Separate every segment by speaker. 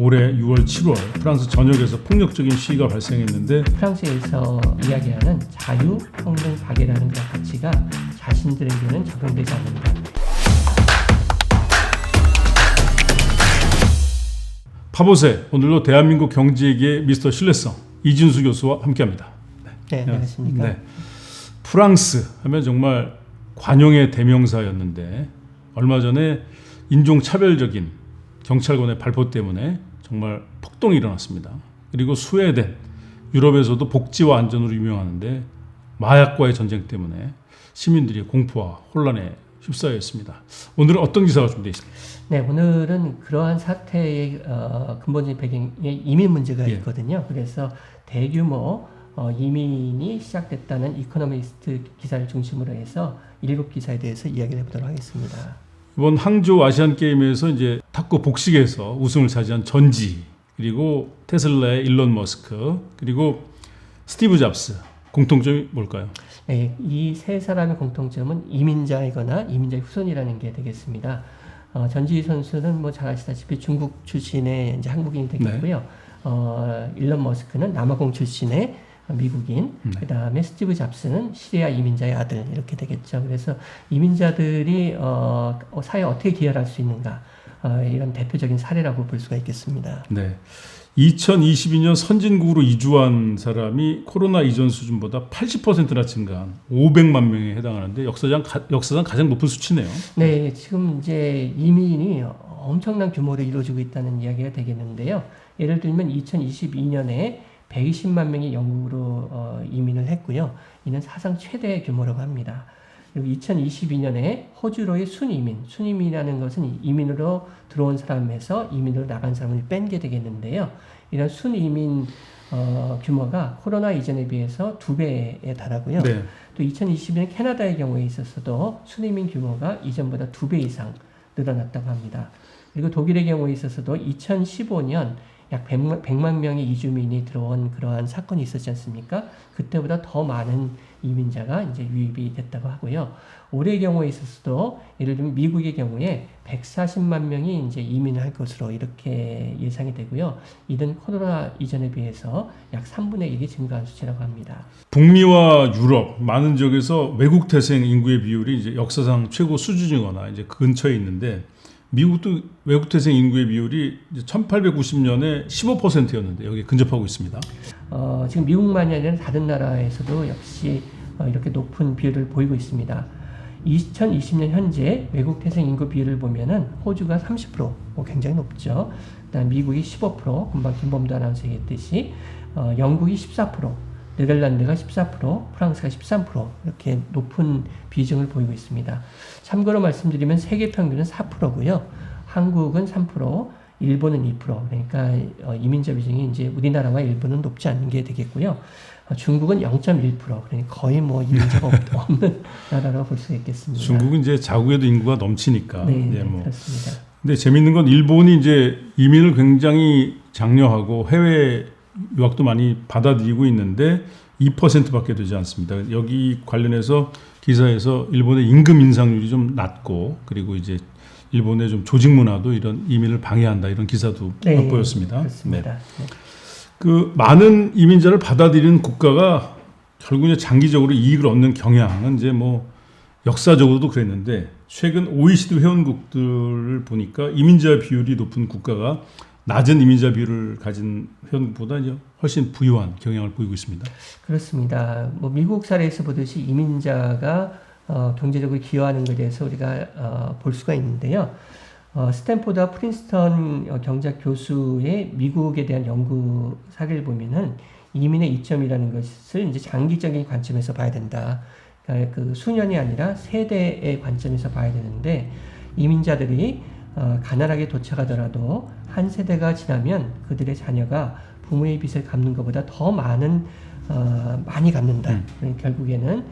Speaker 1: 올해 6월, 7월 프랑스 전역에서 폭력적인 시위가 발생했는데
Speaker 2: 프랑스에서 이야기하는 자유, 평등, 박애라는 그 가치가 자신들에게는 적용되지 않는다.
Speaker 1: 파보세, 오늘도 대한민국 경제계의 미스터 신뢰성 이진수 교수와 함께합니다.
Speaker 2: 네, 안녕하십니까.
Speaker 1: 네. 프랑스 하면 정말 관용의 대명사였는데 얼마 전에 인종차별적인 경찰관의 발포 때문에 정말 폭동이 일어났습니다. 그리고 스웨덴, 유럽에서도 복지와 안전으로 유명하는데 마약과의 전쟁 때문에 시민들이 공포와 혼란에 휩싸여 있습니다. 오늘은 어떤 기사가 준비되어 있습니까?
Speaker 2: 네, 오늘은 그러한 사태의 근본적인 배경에 이민 문제가 있거든요. 그래서 대규모 이민이 시작됐다는 이코노미스트 기사를 중심으로 해서 7기사에 대해서 이야기를 해보도록 하겠습니다.
Speaker 1: 이번 항저우 아시안 게임에서 이제 탁구 복식에서 우승을 차지한 전지, 그리고 테슬라의 일론 머스크, 그리고 스티브 잡스, 공통점이 뭘까요?
Speaker 2: 네, 이 세 사람의 공통점은 이민자이거나 이민자의 후손이라는 게 되겠습니다. 전지 선수는 뭐 잘 아시다시피 중국 출신의 이제 한국인이 되겠고요. 일론 머스크는 남아공 출신의 미국인, 그 다음에 스티브 잡스는 시리아 이민자의 아들 이렇게 되겠죠. 그래서 이민자들이 사회에 어떻게 기여할 수 있는가 이런 대표적인 사례라고 볼 수가 있겠습니다.
Speaker 1: 네, 2022년 선진국으로 이주한 사람이 코로나 이전 수준보다 80%나 증가한 500만 명에 해당하는데 역사상 가장 높은 수치네요.
Speaker 2: 네, 지금 이제 이민이 엄청난 규모로 이루어지고 있다는 이야기가 되겠는데요. 예를 들면 2022년에 120만 명이 영국으로 이민을 했고요. 이는 사상 최대 규모라고 합니다. 그리고 2022년에 호주로의 순이민이라는 것은 이민으로 들어온 사람에서 이민으로 나간 사람을 뺀 게 되겠는데요. 이런 순이민 규모가 코로나 이전에 비해서 2배에 달하고요.
Speaker 1: 네.
Speaker 2: 또 2022년 캐나다의 경우에 있어서도 순이민 규모가 이전보다 2배 이상 늘어났다고 합니다. 그리고 독일의 경우에 있어서도 2015년 약 100만 명의 이주민이 들어온 그러한 사건이 있었지 않습니까? 그때보다 더 많은 이민자가 이제 유입이 됐다고 하고요. 올해의 경우에 있어서도 예를 들면 미국의 경우에 140만 명이 이제 이민을 할 것으로 이렇게 예상이 되고요. 이는 코로나 이전에 비해서 약 3분의 1이 증가한 수치라고 합니다.
Speaker 1: 북미와 유럽 많은 지역에서 외국 태생 인구의 비율이 이제 역사상 최고 수준이거나 이제 근처에 있는데 미국도 외국 태생 인구의 비율이 1890년에 15%였는데 여기 근접하고 있습니다.
Speaker 2: 지금 미국만이 아니라 다른 나라에서도 역시 이렇게 높은 비율을 보이고 있습니다. 2020년 현재 외국 태생 인구 비율을 보면은 호주가 30%, 굉장히 높죠. 그다음 미국이 15%, 금방 김범도 아나운서 얘기했듯이 영국이 14%, 네덜란드가 14%, 프랑스가 13% 이렇게 높은 비중을 보이고 있습니다. 참고로 말씀드리면 세계 평균은 4%고요. 한국은 3%, 일본은 2%. 그러니까 이민자 비중이 이제 우리나라와 일본은 높지 않은 게 되겠고요. 중국은 0.1%. 그러니까 거의 뭐 이민자가 없는 나라라고 볼 수 있겠습니다.
Speaker 1: 중국은 이제 자국에도 인구가 넘치니까.
Speaker 2: 네, 그렇습니다.
Speaker 1: 근데 재밌는 건 일본이 이제 이민을 굉장히 장려하고 해외 유학도 많이 받아들이고 있는데 2%밖에 되지 않습니다. 여기 관련해서 기사에서 일본의 임금 인상률이 좀 낮고 그리고 이제 일본의 좀 조직 문화도 이런 이민을 방해한다 이런 기사도 엿보였습니다.
Speaker 2: 그렇습니다. 네.
Speaker 1: 그 많은 이민자를 받아들이는 국가가 결국 이제 장기적으로 이익을 얻는 경향은 이제 뭐 역사적으로도 그랬는데 최근 OECD 회원국들을 보니까 이민자 비율이 높은 국가가 낮은 이민자 비율을 가진 회원국보다 이제 훨씬 부유한 경향을 보이고 있습니다.
Speaker 2: 그렇습니다. 뭐 미국 사례에서 보듯이 이민자가 경제적으로 기여하는 것에 대해서 우리가 볼 수가 있는데요. 스탠포드와 프린스턴 경제학 교수의 미국에 대한 연구 사례를 보면은 이민의 이점이라는 것을 이제 장기적인 관점에서 봐야 된다. 그러니까 그 수년이 아니라 세대의 관점에서 봐야 되는데 이민자들이 가난하게 도착하더라도 한 세대가 지나면 그들의 자녀가 부모의 빚을 갚는 것보다 더 많이 갚는다. 결국에는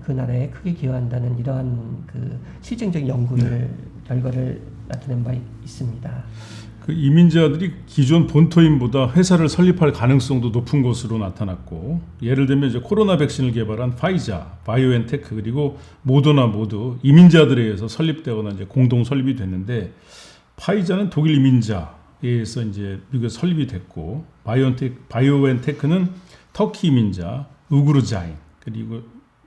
Speaker 2: 그 나라에 크게 기여한다는 이러한 그 실증적인 결과를 나타낸 바 있습니다.
Speaker 1: 그 이민자들이 기존 본토인보다 회사를 설립할 가능성도 높은 것으로 나타났고, 예를 들면 이제 코로나 백신을 개발한 파이자, 바이오엔테크 그리고 모더나 모두 이민자들에 의해서 설립되거나 이제 공동 설립이 됐는데, 파이자는 독일 이민자, 의해서 이제 미국에서 설립이 됐고, 바이오엔테크는 터키 이민자 우그루자인, 그리고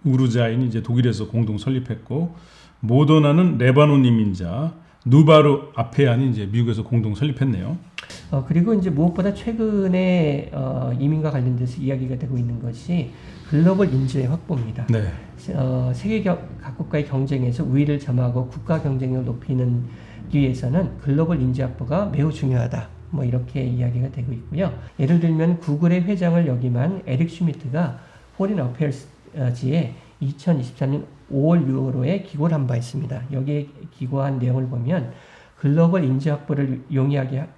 Speaker 1: 우그루자인이 이제 독일에서 공동 설립했고, 모더나는 레바논 이민자 누바르 아페안이 이제 미국에서 공동 설립했네요.
Speaker 2: 그리고 이제 무엇보다 최근에 이민과 관련돼서 이야기가 되고 있는 것이 글로벌 인재의 확보입니다.
Speaker 1: 네.
Speaker 2: 세계 각국과의 경쟁에서 우위를 점하고 국가 경쟁력을 높이는 위해서는 글로벌 인재 확보가 매우 중요하다. 뭐 이렇게 이야기가 되고 있고요. 예를 들면 구글의 회장을 역임한 에릭 슈미트가 포린 어페어스지에 2023년 5월 6월호에 기고를 한 바 있습니다. 여기에 기고한 내용을 보면 글로벌 인재 확보를 용이하게 할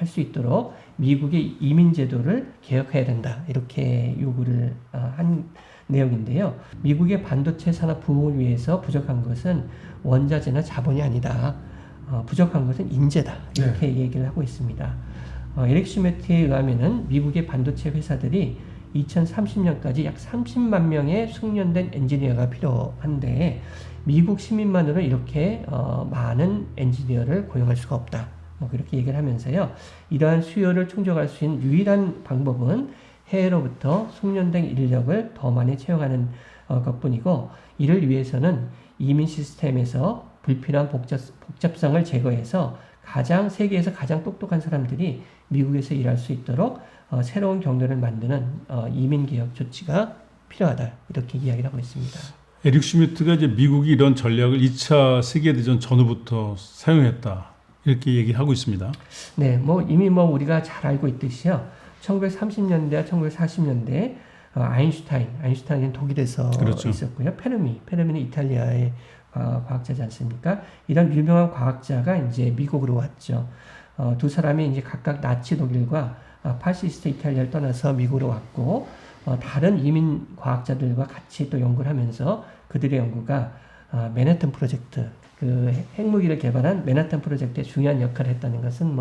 Speaker 2: 수 있도록 미국의 이민 제도를 개혁해야 된다. 이렇게 요구를 한 내용인데요. 미국의 반도체 산업 부흥을 위해서 부족한 것은 원자재나 자본이 아니다. 부족한 것은 인재다. 이렇게 얘기를 하고 있습니다. 에릭 슈메트에 의하면은 미국의 반도체 회사들이 2030년까지 약 30만 명의 숙련된 엔지니어가 필요한데 미국 시민만으로 이렇게 많은 엔지니어를 고용할 수가 없다. 뭐 그렇게 얘기를 하면서요. 이러한 수요를 충족할 수 있는 유일한 방법은 해외로부터 숙련된 인력을 더 많이 채용하는 것뿐이고 이를 위해서는 이민 시스템에서 불필요한 복잡성을 제거해서 세계에서 가장 똑똑한 사람들이 미국에서 일할 수 있도록 새로운 경로를 만드는 이민개혁 조치가 필요하다. 이렇게 이야기를 하고 있습니다.
Speaker 1: 에릭 슈미트가 이제 미국이 이런 전략을 2차 세계대전 전후부터 사용했다. 이렇게 얘기하고 있습니다.
Speaker 2: 네, 뭐 이미 우리가 잘 알고 있듯이요. 1930년대와 1940년대 아인슈타인은 독일에서
Speaker 1: 그렇죠.
Speaker 2: 있었고요. 페르미는 이탈리아의 과학자지 않습니까? 이런 유명한 과학자가 이제 미국으로 왔죠. 두 사람이 이제 각각 나치 독일과 파시스트 이탈리아를 떠나서 미국으로 왔고, 다른 이민 과학자들과 같이 또 연구를 하면서 그들의 연구가 맨해튼 프로젝트, 그 핵무기를 개발한 맨하탄 프로젝트에 중요한 역할을 했다는 것은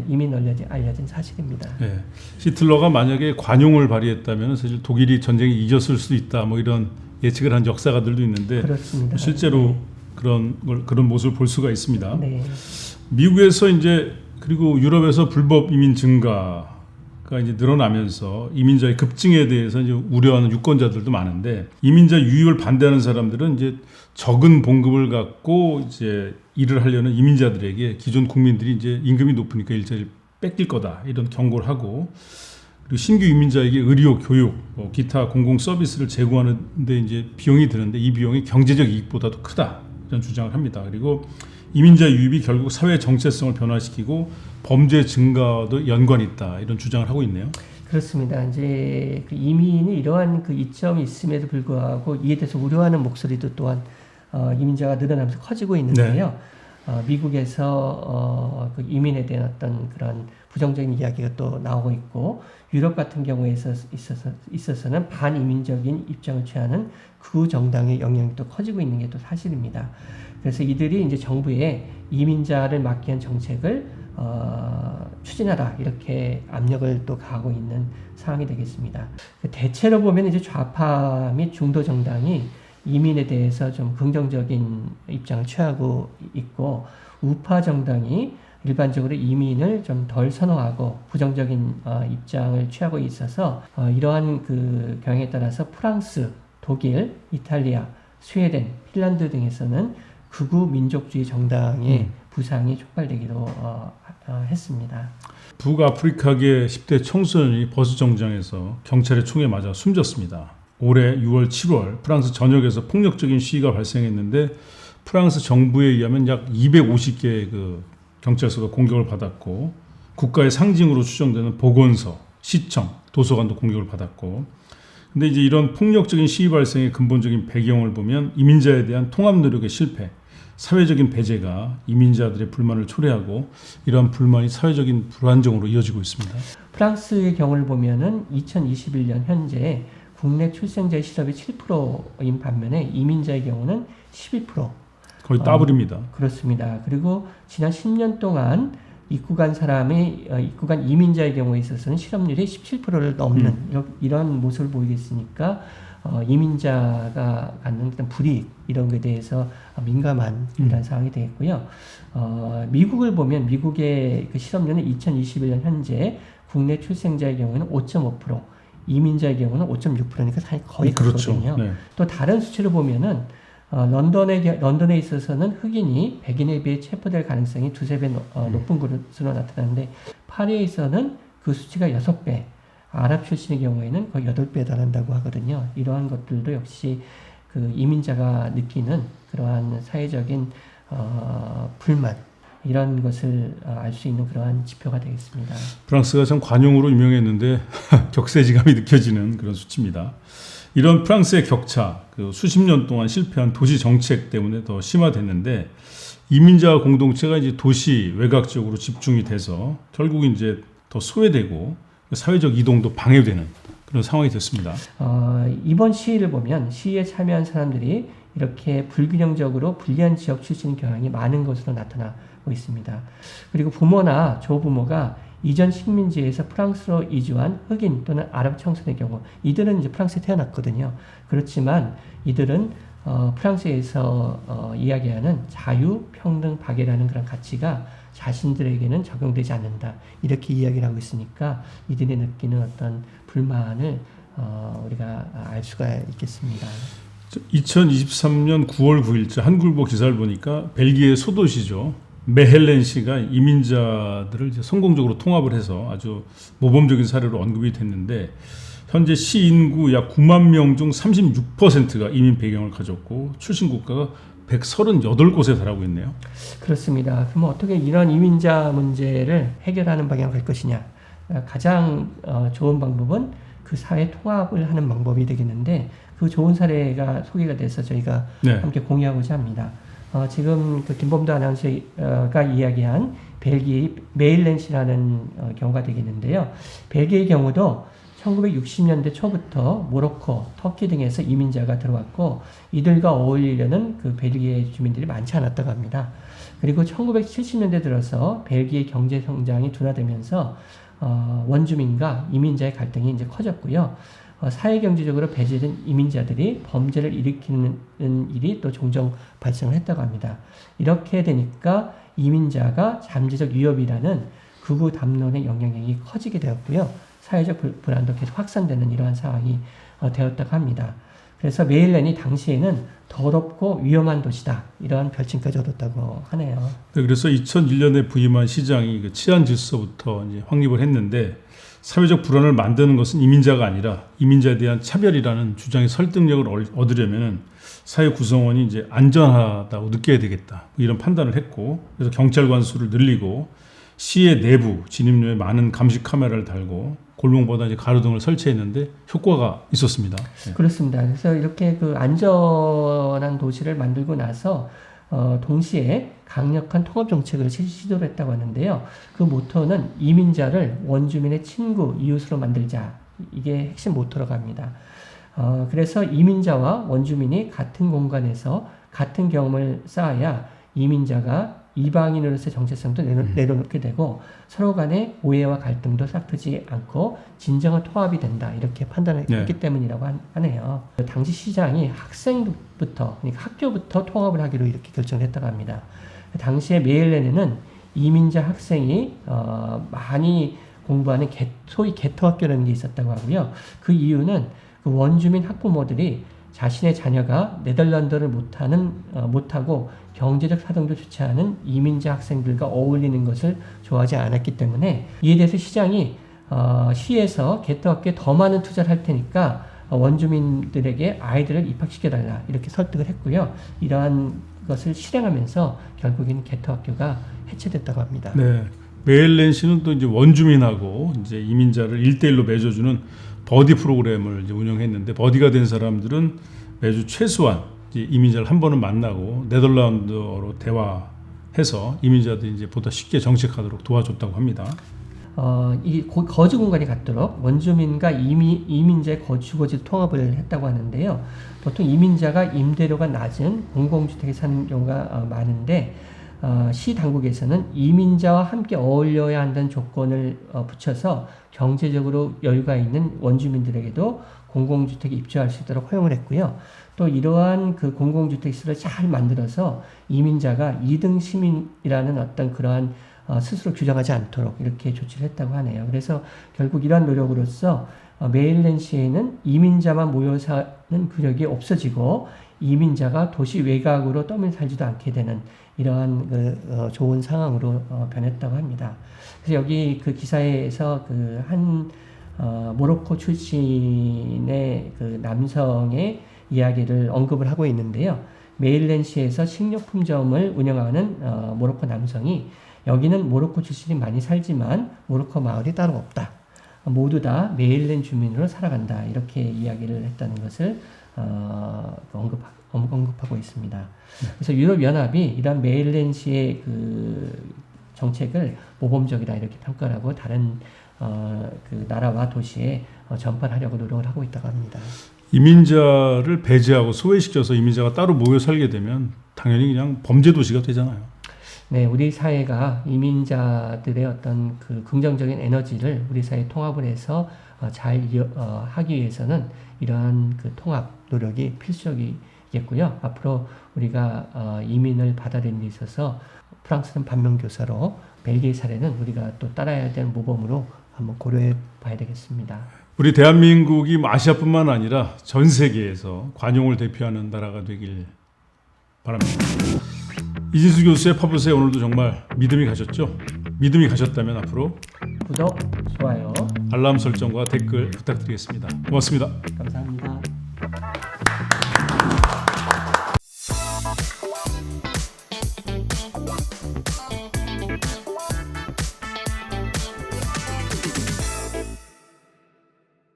Speaker 2: 이미 널리 알려진 사실입니다.
Speaker 1: 네. 히틀러가 만약에 관용을 발휘했다면 사실 독일이 전쟁에 이겼을 수도 있다. 뭐 이런 예측을 한 역사가들도 있는데
Speaker 2: 그렇습니다.
Speaker 1: 실제로 그런 모습을 볼 수가 있습니다.
Speaker 2: 네.
Speaker 1: 미국에서 이제 그리고 유럽에서 불법 이민 증가가 이제 늘어나면서 이민자의 급증에 대해서 이제 우려하는 유권자들도 많은데 이민자 유입을 반대하는 사람들은 이제 적은 봉급을 갖고 이제 일을 하려는 이민자들에게 기존 국민들이 이제 임금이 높으니까 일자리를 뺏길 거다 이런 경고를 하고 그리고 신규 이민자에게 의료, 교육, 기타 공공 서비스를 제공하는데 이제 비용이 드는데 이 비용이 경제적 이익보다도 크다 이런 주장을 합니다. 그리고 이민자 유입이 결국 사회 정체성을 변화시키고 범죄 증가도 연관이 있다 이런 주장을 하고 있네요.
Speaker 2: 그렇습니다. 이제 그 이민이 이러한 그 이점이 있음에도 불구하고 이에 대해서 우려하는 목소리도 또한 이민자가 늘어나면서 커지고 있는데요. 네. 미국에서 그 이민에 대한 어떤 그런 부정적인 이야기가 또 나오고 있고 유럽 같은 경우에 있어서는 반이민적인 입장을 취하는 그 정당의 영향이 또 커지고 있는 게 또 사실입니다. 그래서 이들이 이제 정부에 이민자를 막기 위한 정책을 추진하라 이렇게 압력을 또 가하고 있는 상황이 되겠습니다. 대체로 보면 이제 좌파 및 중도 정당이 이민에 대해서 좀 긍정적인 입장을 취하고 있고 우파 정당이 일반적으로 이민을 좀 덜 선호하고 부정적인 입장을 취하고 있어서 이러한 그 경향에 따라서 프랑스, 독일, 이탈리아, 스웨덴, 핀란드 등에서는 극우 민족주의 정당의 부상이 촉발되기도 했습니다.
Speaker 1: 북아프리카계 10대 청소년이 버스 정장에서 경찰의 총에 맞아 숨졌습니다. 올해 6월, 7월 프랑스 전역에서 폭력적인 시위가 발생했는데 프랑스 정부에 의하면 약 250개의 그 경찰서가 공격을 받았고 국가의 상징으로 추정되는 보건소, 시청, 도서관도 공격을 받았고 근데 이제 이런 폭력적인 시위 발생의 근본적인 배경을 보면 이민자에 대한 통합 노력의 실패, 사회적인 배제가 이민자들의 불만을 초래하고 이러한 불만이 사회적인 불안정으로 이어지고 있습니다.
Speaker 2: 프랑스의 경우를 보면은 2021년 현재 국내 출생자의 실업이 7%인 반면에 이민자의 경우는 12%.
Speaker 1: 거의 더블입니다.
Speaker 2: 그렇습니다. 그리고 지난 10년 동안 입국 간 사람이 입국 간 이민자의 경우에 있어서는 실업률이 17%를 넘는 이런 모습을 보이겠으니까 이민자가 갖는 어떤 불이익 이런 것에 대해서 민감한 이런 상황이 되겠고요. 미국을 보면 미국의 그 실업률은 2021년 현재 국내 출생자의 경우에는 5.5%, 이민자의 경우는 5.6%니까 거의 같거든요.
Speaker 1: 그렇죠. 네.
Speaker 2: 또 다른 수치를 보면은 런던에 있어서는 흑인이 백인에 비해 체포될 가능성이 두세 배 높은 것으로 나타나는데 파리에서는 그 수치가 6배, 아랍 출신의 경우에는 거의 8배에 달한다고 하거든요. 이러한 것들도 역시 그 이민자가 느끼는 그러한 사회적인 불만 이런 것을 알 수 있는 그러한 지표가 되겠습니다.
Speaker 1: 프랑스가 참 관용으로 유명했는데 격세지감이 느껴지는 그런 수치입니다. 이런 프랑스의 격차, 그 수십 년 동안 실패한 도시 정책 때문에 더 심화됐는데 이민자 공동체가 이제 도시 외곽 지역으로 집중이 돼서 결국 이제 더 소외되고 사회적 이동도 방해되는 그런 상황이 됐습니다.
Speaker 2: 이번 시위를 보면 시위에 참여한 사람들이 이렇게 불균형적으로 불리한 지역 출신 경향이 많은 것으로 나타나고 있습니다. 그리고 부모나 조부모가 이전 식민지에서 프랑스로 이주한 흑인 또는 아랍 청소년의 경우 이들은 이제 프랑스에 태어났거든요. 그렇지만 이들은 프랑스에서 이야기하는 자유, 평등, 박애라는 그런 가치가 자신들에게는 적용되지 않는다. 이렇게 이야기를 하고 있으니까 이들이 느끼는 어떤 불만을 우리가 알 수가 있겠습니다.
Speaker 1: 2023년 9월 9일자 한국일보 기사를 보니까 벨기에 소도시죠. 메헬렌시가 이민자들을 이제 성공적으로 통합을 해서 아주 모범적인 사례로 언급이 됐는데 현재 시 인구 약 9만 명 중 36%가 이민 배경을 가졌고 출신 국가가 138곳에 달하고 있네요.
Speaker 2: 그렇습니다. 그럼 어떻게 이런 이민자 문제를 해결하는 방향으로 갈 것이냐. 가장 좋은 방법은 그 사회 통합을 하는 방법이 되겠는데 그 좋은 사례가 소개가 돼서 저희가 함께 공유하고자 합니다. 지금 그 김범도 아나운서가 이야기한 벨기에 메일렌시라는 경우가 되겠는데요. 벨기에의 경우도 1960년대 초부터 모로코, 터키 등에서 이민자가 들어왔고 이들과 어울리려는 그 벨기에 주민들이 많지 않았다고 합니다. 그리고 1970년대 들어서 벨기에 경제 성장이 둔화되면서 원주민과 이민자의 갈등이 이제 커졌고요. 사회 경제적으로 배제된 이민자들이 범죄를 일으키는 일이 또 종종 발생을 했다고 합니다. 이렇게 되니까 이민자가 잠재적 위협이라는 극우 담론의 영향력이 커지게 되었고요. 사회적 불안도 계속 확산되는 이러한 상황이 되었다고 합니다. 그래서 메일렌이 당시에는 더럽고 위험한 도시다. 이러한 별칭까지 얻었다고 하네요.
Speaker 1: 네, 그래서 2001년에 부임한 시장이 그 치안 질서부터 이제 확립을 했는데 사회적 불안을 만드는 것은 이민자가 아니라 이민자에 대한 차별이라는 주장의 설득력을 얻으려면은 사회 구성원이 이제 안전하다고 느껴야 되겠다. 이런 판단을 했고 그래서 경찰관 수를 늘리고 시의 내부 진입로에 많은 감시 카메라를 달고 골목보다 이제 가로등을 설치했는데 효과가 있었습니다. 네.
Speaker 2: 그렇습니다. 그래서 이렇게 그 안전한 도시를 만들고 나서 동시에 강력한 통합 정책을 시도를 했다고 하는데요. 그 모토는 이민자를 원주민의 친구, 이웃으로 만들자. 이게 핵심 모토라고 합니다. 그래서 이민자와 원주민이 같은 공간에서 같은 경험을 쌓아야 이민자가 이방인으로서의 정체성도 내려놓게 되고 서로 간의 오해와 갈등도 싹트지 않고 진정한 통합이 된다. 이렇게 판단을 했기 때문이라고 하네요. 당시 시장이 학생부터, 그러니까 학교부터 통합을 하기로 이렇게 결정을 했다고 합니다. 당시에 메일렌에는 이민자 학생이 많이 공부하는 소위 개토학교라는 게 있었다고 하고요. 그 이유는 그 원주민 학부모들이 자신의 자녀가 네덜란드를 못하고 경제적 사정도 좋지 않은 이민자 학생들과 어울리는 것을 좋아하지 않았기 때문에 이에 대해서 시장이 시에서 개토학교에 더 많은 투자를 할 테니까 원주민들에게 아이들을 입학시켜달라 이렇게 설득을 했고요. 이러한 것을 실행하면서 결국에는 개토학교가 해체됐다고 합니다.
Speaker 1: 네, 메일렌시는 또 이제 원주민하고 이제 이민자를 1대1로 맺어주는 버디 프로그램을 이제 운영했는데 버디가 된 사람들은 매주 최소한 이제 이민자를 한 번은 만나고 네덜란드어로 대화해서 이민자들이 이제 보다 쉽게 정착하도록 도와줬다고 합니다.
Speaker 2: 이 거주 공간이 같도록 원주민과 이민자의 주거지 통합을 했다고 하는데요. 보통 이민자가 임대료가 낮은 공공주택에 사는 경우가 많은데 시 당국에서는 이민자와 함께 어울려야 한다는 조건을 붙여서 경제적으로 여유가 있는 원주민들에게도 공공주택에 입주할 수 있도록 허용을 했고요. 또 이러한 그 공공주택 시설을 잘 만들어서 이민자가 2등 시민이라는 어떤 그러한 스스로 규정하지 않도록 이렇게 조치를 했다고 하네요. 그래서 결국 이러한 노력으로서 메릴랜드시에는 이민자만 모여 사는 구역이 없어지고 이민자가 도시 외곽으로 떠밀 살지도 않게 되는 이러한 좋은 상황으로 변했다고 합니다. 그래서 여기 그 기사에서 그 한 모로코 출신의 그 남성의 이야기를 언급을 하고 있는데요. 메릴랜드시에서 식료품점을 운영하는 모로코 남성이 여기는 모로코 출신이 많이 살지만 모로코 마을이 따로 없다. 모두 다 메릴랜드 주민으로 살아간다. 이렇게 이야기를 했다는 것을 언급하고 있습니다. 그래서 유럽연합이 이러한 메릴랜드시의 그 정책을 모범적이다 이렇게 평가를 하고 다른 그 나라와 도시에 전파하려고 노력을 하고 있다고 합니다.
Speaker 1: 이민자를 배제하고 소외시켜서 이민자가 따로 모여 살게 되면 당연히 그냥 범죄 도시가 되잖아요.
Speaker 2: 네, 우리 사회가 이민자들의 어떤 그 긍정적인 에너지를 우리 사회에 통합을 해서 잘 하기 위해서는 이러한 그 통합 노력이 필수적이겠고요. 앞으로 우리가 이민을 받아들이는 데 있어서 프랑스는 반면교사로 벨기에 사례는 우리가 또 따라야 되는 모범으로 한번 고려해 봐야 되겠습니다.
Speaker 1: 우리 대한민국이 아시아뿐만 아니라 전 세계에서 관용을 대표하는 나라가 되길 바랍니다. 이진수 교수의 파보세 오늘도 정말 믿음이 가셨죠? 믿음이 가셨다면 앞으로
Speaker 2: 구독, 좋아요,
Speaker 1: 알람 설정과 댓글 부탁드리겠습니다. 고맙습니다.
Speaker 2: 감사합니다.